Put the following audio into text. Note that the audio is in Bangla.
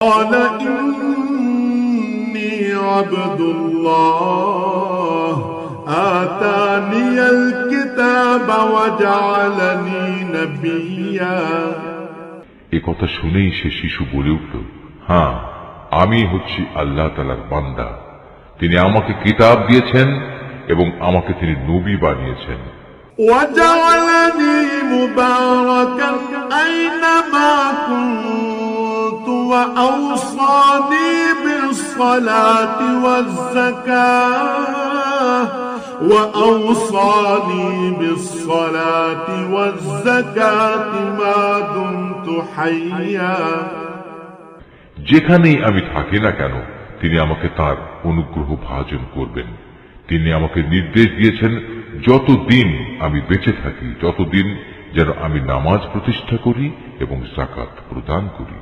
قال إني عبد الله آتاني الكتاب وجعلني نبيا। এ কথা শুনেই সে শিশু বলে উঠল, হ্যাঁ, আমি হচ্ছি আল্লাহ তাআলার বান্দা। তিনি আমাকে কিতাব দিয়েছেন এবং আমাকে তিনি নবী বানিয়েছেন। وجعلني مباركا أينما كنت وأوصاني بالصلاة والزكاة ما دمت حيا। যেখানেই আমি থাকি না কেন তিনি আমাকে তার অনুগ্রহ ভাজন করবেন। তিনি আমাকে নির্দেশ দিয়েছেন যতদিন আমি বেঁচে থাকি ততদিন যেন আমি নামাজ প্রতিষ্ঠা করি এবং যাকাত প্রদান করি।